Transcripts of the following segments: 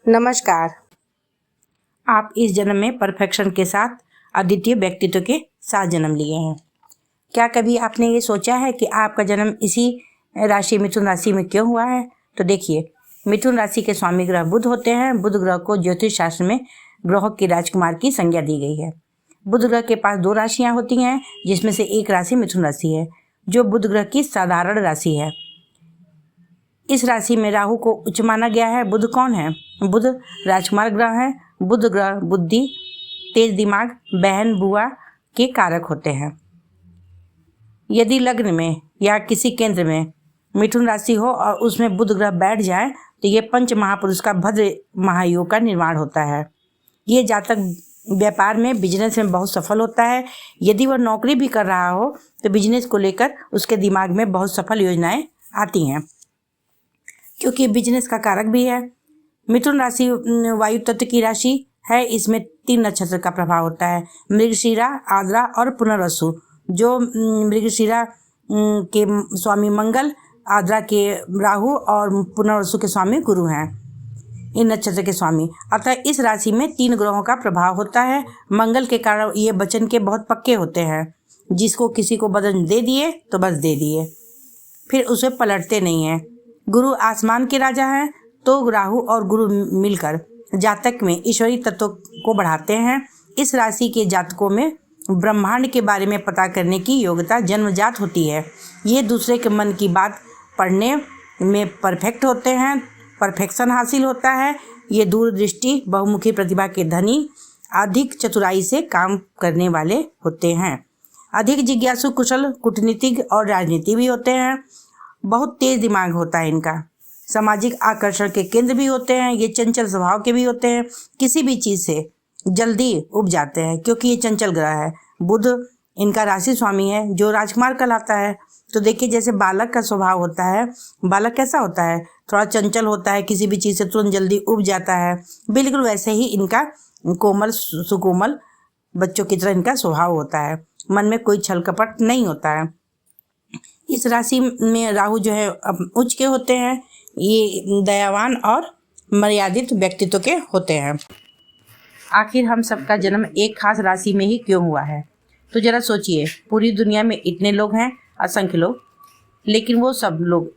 नमस्कार। आप इस जन्म में परफेक्शन के साथ अद्वितीय व्यक्तित्व के साथ जन्म लिए हैं। क्या कभी आपने ये सोचा है कि आपका जन्म इसी राशि मिथुन राशि में क्यों हुआ है? तो देखिए, मिथुन राशि के स्वामी ग्रह बुध होते हैं। बुध ग्रह को ज्योतिष शास्त्र में ग्रहों के राजकुमार की संज्ञा दी गई है। बुध ग्रह के पास 2 राशियां होती हैं, जिसमें से एक राशि मिथुन राशि है, जो बुध ग्रह की साधारण राशि है। इस राशि में राहु को उच्च माना गया है। बुध कौन है? बुध राजकुमार ग्रह है। बुध ग्रह बुद्धि, तेज दिमाग, बहन, बुआ के कारक होते हैं। यदि लग्न में या किसी केंद्र में मिथुन राशि हो और उसमें बुध ग्रह बैठ जाए तो ये पंच महापुरुष का भद्र महायोग का निर्माण होता है। ये जातक व्यापार में, बिजनेस में बहुत सफल होता है। यदि वह नौकरी भी कर रहा हो तो बिजनेस को लेकर उसके दिमाग में बहुत सफल योजनाएं आती हैं, क्योंकि बिजनेस का कारक भी है। मिथुन राशि वायु तत्व की राशि है। इसमें 3 नक्षत्र का प्रभाव होता है, मृगशिरा, आर्द्रा और पुनर्वसु। जो मृगशिरा के स्वामी मंगल, आर्द्रा के राहु और पुनर्वसु के स्वामी गुरु हैं, इन नक्षत्र के स्वामी। अतः इस राशि में 3 ग्रहों का प्रभाव होता है। मंगल के कारण ये वचन के बहुत पक्के होते हैं। जिसको किसी को वचन दे दिए तो बस दे दिए, फिर उसे पलटते नहीं हैं। गुरु आसमान के राजा हैं, तो राहु और गुरु मिलकर जातक में ईश्वरीय तत्व को बढ़ाते हैं। इस राशि के जातकों में ब्रह्मांड के बारे में पता करने की योग्यता जन्मजात होती है। ये दूसरे के मन की बात पढ़ने में परफेक्ट होते हैं, परफेक्शन हासिल होता है। ये दूरदृष्टि, बहुमुखी प्रतिभा के धनी, अधिक चतुराई से काम करने वाले होते हैं। अधिक जिज्ञासु, कुशल, कूटनीतिज्ञ और राजनीति भी होते हैं। बहुत तेज दिमाग होता है इनका। सामाजिक आकर्षण के केंद्र भी होते हैं। ये चंचल स्वभाव के भी होते हैं। किसी भी चीज़ से जल्दी उब जाते हैं, क्योंकि ये चंचल ग्रह है। बुध इनका राशि स्वामी है, जो राजकुमार कहलाता है। तो देखिए, जैसे बालक का स्वभाव होता है, बालक कैसा होता है? थोड़ा चंचल होता है, किसी भी चीज़ से तुरंत जल्दी उब जाता है। बिल्कुल वैसे ही इनका कोमल, सुकोमल बच्चों की तरह इनका स्वभाव होता है। मन में कोई छल कपट नहीं होता है। इस राशि में राहु जो है उच्च के होते हैं। ये दयावान और मर्यादित व्यक्तित्व के होते हैं। आखिर हम सबका जन्म एक खास राशि में ही क्यों हुआ है? तो जरा सोचिए, पूरी दुनिया में इतने लोग हैं, असंख्य लोग, लेकिन वो सब लोग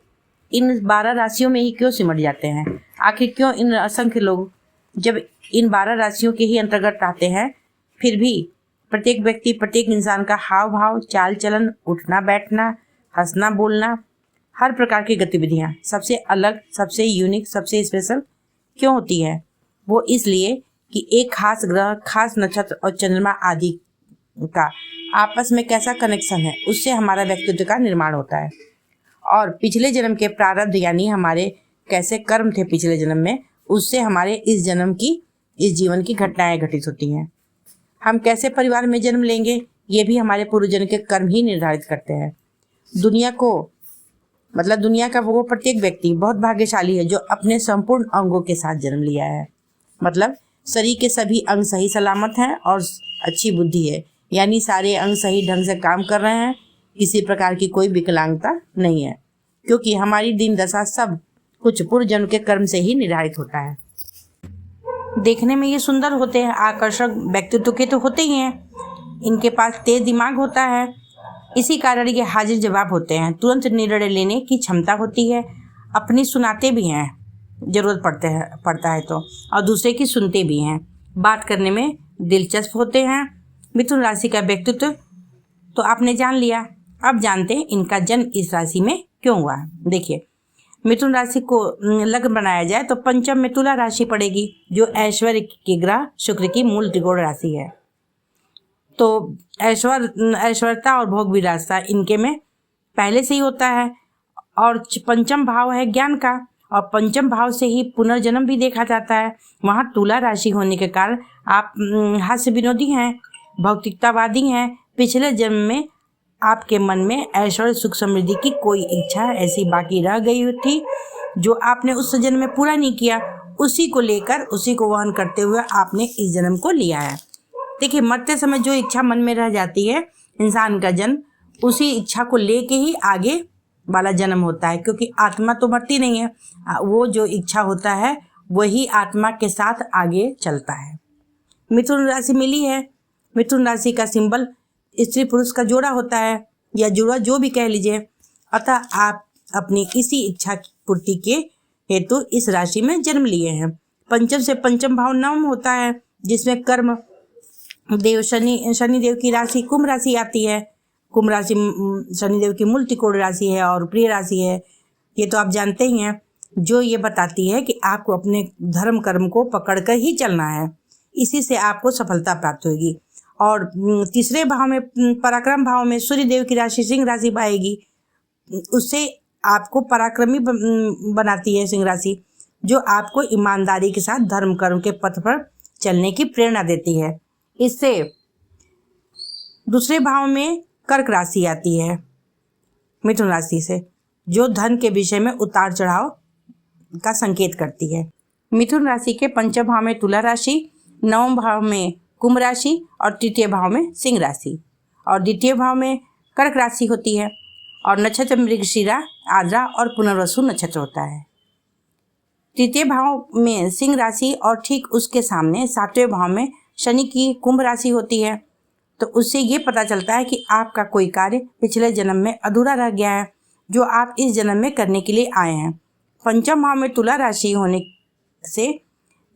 इन 12 राशियों में ही क्यों सिमट जाते हैं? आखिर क्यों इन असंख्य लोग जब इन 12 राशियों के ही अंतर्गत आते हैं, फिर भी प्रत्येक व्यक्ति, प्रत्येक इंसान का हाव भाव, चाल चलन, उठना बैठना, हंसना बोलना, हर प्रकार की गतिविधियाँ सबसे अलग, सबसे यूनिक, सबसे स्पेशल क्यों होती है? वो इसलिए कि एक खास ग्रह, खास नक्षत्र और चंद्रमा आदि का आपस में कैसा कनेक्शन है, उससे हमारा व्यक्तित्व का निर्माण होता है। और पिछले जन्म के प्रारब्ध, यानी हमारे कैसे कर्म थे पिछले जन्म में, उससे हमारे इस जन्म की, इस जीवन की घटनाएं घटित होती हैं। हम कैसे परिवार में जन्म लेंगे, ये भी हमारे पूर्वजन्म के कर्म ही निर्धारित करते हैं। दुनिया का वो प्रत्येक व्यक्ति बहुत भाग्यशाली है जो अपने संपूर्ण अंगों के साथ जन्म लिया है। मतलब शरीर के सभी अंग सही सलामत हैं और अच्छी बुद्धि है, यानी सारे अंग सही ढंग से काम कर रहे हैं। किसी प्रकार की कोई विकलांगता नहीं है, क्योंकि हमारी दिन दशा सब कुछ पूर्व जन्म के कर्म से ही निर्धारित होता है। देखने में ये सुंदर होते हैं, आकर्षक व्यक्तित्व के तो होते ही हैं। इनके पास तेज दिमाग होता है, इसी कारण ये हाजिर जवाब होते हैं। तुरंत निर्णय लेने की क्षमता होती है। अपनी सुनाते भी हैं, जरूरत पड़ता है तो, और दूसरे की सुनते भी हैं। बात करने में दिलचस्प होते हैं। मिथुन राशि का व्यक्तित्व तो आपने जान लिया। अब जानते हैं इनका जन्म इस राशि में क्यों हुआ। देखिए, मिथुन राशि को लग्न बनाया जाए तो पंचम में तुला राशि पड़ेगी, जो ऐश्वर्य के ग्रह शुक्र की मूल त्रिकोण राशि है। तो ऐश्वर्यता और भोग विलासता इनके में पहले से ही होता है। और पंचम भाव है ज्ञान का, और पंचम भाव से ही पुनर्जन्म भी देखा जाता है। वहाँ तुला राशि होने के कारण आप हास्य विनोदी हैं, भौतिकतावादी हैं। पिछले जन्म में आपके मन में ऐश्वर्य, सुख, समृद्धि की कोई इच्छा ऐसी बाकी रह गई थी, जो आपने उस जन्म में पूरा नहीं किया। उसी को लेकर, उसी को वहन करते हुए आपने इस जन्म को लिया है। देखिए, मरते समय जो इच्छा मन में रह जाती है इंसान का जन्म, उसी इच्छा को लेके ही आगे वाला जन्म होता है, क्योंकि आत्मा तो मरती नहीं है। वो जो इच्छा होता है वही आत्मा के साथ आगे चलता है। मिथुन राशि मिली है। मिथुन राशि का सिंबल स्त्री पुरुष का जोड़ा होता है, या जुड़ा जो भी कह लीजिए। अतः आप अपनी इसी इच्छा पूर्ति के हेतु इस राशि में जन्म लिए हैं। पंचम से पंचम भाव नवम होता है, जिसमें कर्म देव शनिदेव की राशि कुंभ राशि आती है। कुंभ राशि शनिदेव की मूल त्रिकोण राशि है और प्रिय राशि है, ये तो आप जानते ही हैं, जो ये बताती है कि आपको अपने धर्म कर्म को पकड़कर ही चलना है, इसी से आपको सफलता प्राप्त होगी। और तीसरे भाव में पराक्रम भाव में सूर्यदेव की राशि सिंह राशि पाएगी, उससे आपको पराक्रमी बनाती है सिंह राशि, जो आपको ईमानदारी के साथ धर्म कर्म के पथ पर चलने की प्रेरणा देती है। इससे दूसरे भाव में कर्क राशि आती है मिथुन राशि से, जो धन के विषय में उतार चढ़ाव का संकेत करती है। मिथुन राशि के पंचम भाव में तुला राशि, नवम भाव में कुंभ राशि और तृतीय भाव में सिंह राशि और द्वितीय भाव में कर्क राशि होती है। और नक्षत्र मृगशिरा, आद्रा और पुनर्वसु नक्षत्र होता है। तृतीय भाव में सिंह राशि और ठीक उसके सामने सातवें भाव में शनि की कुंभ राशि होती है। तो उससे ये पता चलता है कि आपका कोई कार्य पिछले जन्म में अधूरा रह गया है, जो आप इस जन्म में करने के लिए आए हैं। पंचम भाव में तुला राशि होने से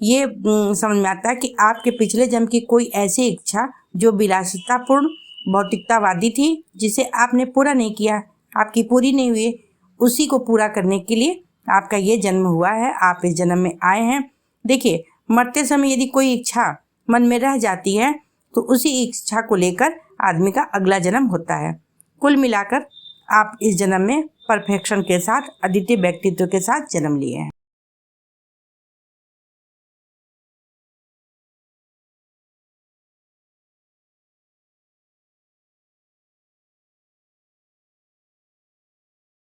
ये समझ में आता है कि आपके पिछले जन्म की कोई ऐसी इच्छा जो विलासितापूर्ण भौतिकतावादी थी, जिसे आपने पूरा नहीं किया, आपकी पूरी नहीं हुई, उसी को पूरा करने के लिए आपका ये जन्म हुआ है, आप इस जन्म में आए हैं। देखिए, मरते समय यदि कोई इच्छा मन में रह जाती है तो उसी इच्छा को लेकर आदमी का अगला जन्म होता है। कुल मिलाकर आप इस जन्म में परफेक्शन के साथ अद्वितीय व्यक्तित्व के साथ जन्म लिए हैं।